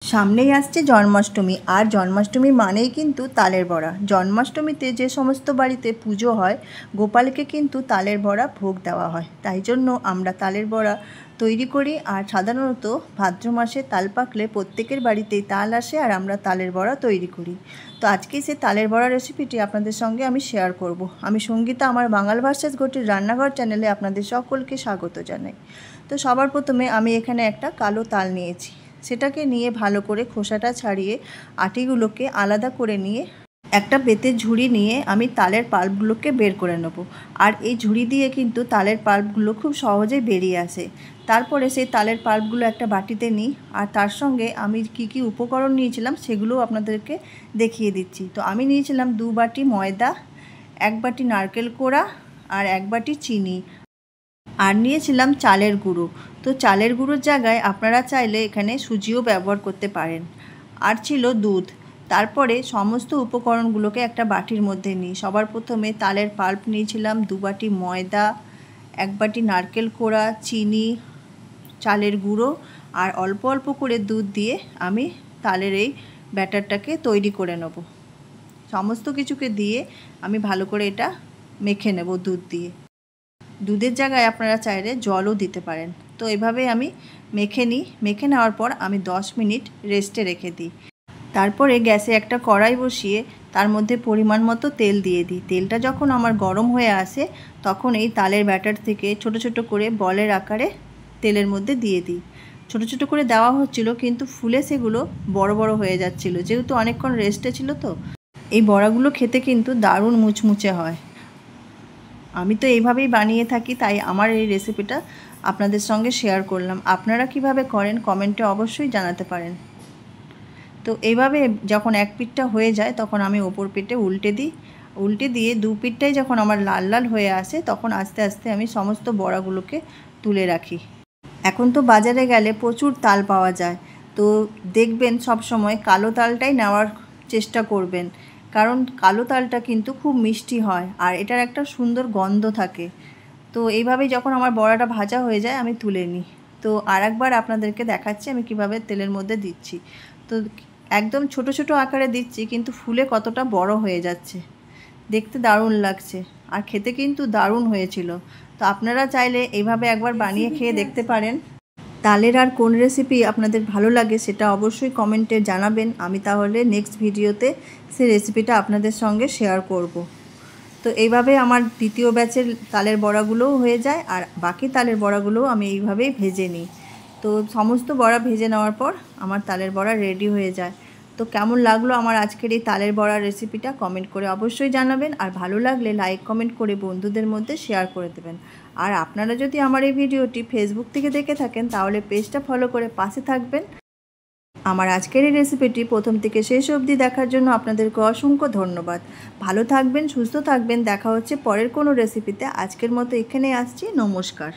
সামনেই আসছে জন্মাষ্টমী, আর জন্মাষ্টমী মানেই কিন্তু তালের বড়া। জন্মাষ্টমীতে যে সমস্ত বাড়িতে পুজো হয়, গোপালকে কিন্তু তালের বড়া ভোগ দেওয়া হয়। তাই জন্য আমরা তালের বড়া তৈরি করি। আর সাধারণত ভাদ্র মাসে তাল পাকলে প্রত্যেকের বাড়িতেই তাল আসে, আর আমরা তালের বড়া তৈরি করি। তো আজকে সেই তালের বড়া রেসিপিটি আপনাদের সঙ্গে আমি শেয়ার করব। আমি সঙ্গীতা, আমার বাঙাল ভার্সেস ঘটির রান্নাঘর চ্যানেলে আপনাদের সকলকে স্বাগত জানাই। তো সবার প্রথমে আমি এখানে একটা কালো তাল নিয়েছি। সেটাকে নিয়ে ভালো করে খোসাটা ছাড়িয়ে আটিগুলোকে আলাদা করে নিয়ে একটা বেতের ঝুড়ি নিয়ে আমি তালের পাল্পগুলোকে বের করে নেব। আর এই ঝুড়ি দিয়ে কিন্তু তালের পাল্পগুলো খুব সহজেই বেরিয়ে আসে। তারপরে সেই তালের পাল্পগুলো একটা বাটিতে নিই, আর তার সঙ্গে আমি কি উপকরণ নিয়েছিলাম সেগুলোও আপনাদেরকে দেখিয়ে দিচ্ছি। তো আমি নিয়েছিলাম 2 বাটি ময়দা, 1 বাটি নারকেল কোড়া, আর 1 বাটি চিনি, আর নিয়েছিলাম চালের গুঁড়ো। তো চালের গুঁড়োর জায়গায় আপনারা চাইলে এখানে সুজিও ব্যবহার করতে পারেন। আর ছিল দুধ। তারপরে সমস্ত উপকরণগুলোকে একটা বাটির মধ্যে নিই। সবার প্রথমে তালের পাল্প নিয়েছিলাম 2 বাটি ময়দা, 1 বাটি নারকেল কোড়া, চিনি, চালের গুঁড়ো আর অল্প অল্প করে দুধ দিয়ে আমি তালের এই ব্যাটারটাকে তৈরি করে নেব। সমস্ত কিছুকে দিয়ে আমি ভালো করে এটা মেখে নেব দুধ দিয়ে। দুধের জায়গায় আপনারা চাইলে জলও দিতে পারেন। তো এভাবে আমি মেখে নিই। মেখে নেওয়ার পর আমি 10 মিনিট রেস্টে রেখে দিই। তারপরে গ্যাসে একটা কড়াই বসিয়ে তার মধ্যে পরিমাণ মতো তেল দিয়ে দিই। তেলটা যখন আমার গরম হয়ে আসে তখন এই তালের ব্যাটার থেকে ছোট ছোট করে বলের আকারে তেলের মধ্যে দিয়ে দিই। ছোট ছোট করে দেওয়া হচ্ছিল, কিন্তু ফুলে সেগুলো বড় বড় হয়ে যাচ্ছিল, যেহেতু অনেকক্ষণ রেস্টে ছিল। তো এই বড়াগুলো খেতে কিন্তু দারুণ মুচমুচে হয়। আমি তো এইভাবেই বানিয়ে থাকি, তাই আমার এই রেসিপিটা আপনাদের সঙ্গে শেয়ার করলাম। আপনারা কিভাবে করেন কমেন্টে অবশ্যই জানাতে পারেন। তো এইভাবে যখন এক পিঠটা হয়ে যায় তখন আমি ওপর পিঠে উল্টে দিই। উল্টে দিয়ে 2 পিঠটাই যখন আমার লাল লাল হয়ে আসে তখন আস্তে আস্তে আমি সমস্ত বড়াগুলোকে তুলে রাখি। এখন তো বাজারে গেলে প্রচুর তাল পাওয়া যায়। তো দেখবেন সব সময় কালো তালটাই নেওয়ার চেষ্টা করবেন, কারণ কালো তালটা কিন্তু খুব মিষ্টি হয় আর এটার একটা সুন্দর গন্ধ থাকে। তো এইভাবেই যখন আমার বড়াটা ভাজা হয়ে যায় আমি তুলে নিই। তো আরেকবার আপনাদেরকে দেখাচ্ছি আমি কিভাবে তেলের মধ্যে দিচ্ছি। তো একদম ছোট ছোট আকারে দিচ্ছি, কিন্তু ফুলে কতটা বড় হয়ে যাচ্ছে, দেখতে দারুণ লাগছে আর খেতে কিন্তু দারুণ হয়েছিল। তো আপনারা চাইলে এইভাবে একবার বানিয়ে খেয়ে দেখতে পারেন। তালের আর কোন রেসিপি আপনাদের ভালো লাগে সেটা অবশ্যই কমেন্টে জানাবেন। আমি তাহলে নেক্সট ভিডিওতে সেই রেসিপিটা আপনাদের সঙ্গে শেয়ার করব। তো এইভাবে আমার দ্বিতীয় ব্যাচের তালের বড়াগুলোও হয়ে যায়, আর বাকি তালের বড়াগুলোও আমি এইভাবেই ভেজে নিই। তো সমস্ত বড়া ভেজে নেওয়ার পর আমার তালের বড়া রেডি হয়ে যায়। তো কেমন লাগলো আমার আজকের এই তালের বড়ার রেসিপিটা কমেন্ট করে অবশ্যই জানাবেন। আর ভালো লাগলে লাইক কমেন্ট করে বন্ধুদের মধ্যে শেয়ার করে দেবেন। আর আপনারা যদি আমার এই ভিডিওটি ফেসবুক থেকে দেখে থাকেন তাহলে পেজটা ফলো করে পাশে থাকবেন। আমার আজকের এই রেসিপিটি প্রথম থেকে শেষ অবধি দেখার জন্য আপনাদেরকে অসংখ্য ধন্যবাদ। ভালো থাকবেন, সুস্থ থাকবেন। দেখা হচ্ছে পরের কোনো রেসিপিতে। আজকের মতো এখানেই আসছি। নমস্কার।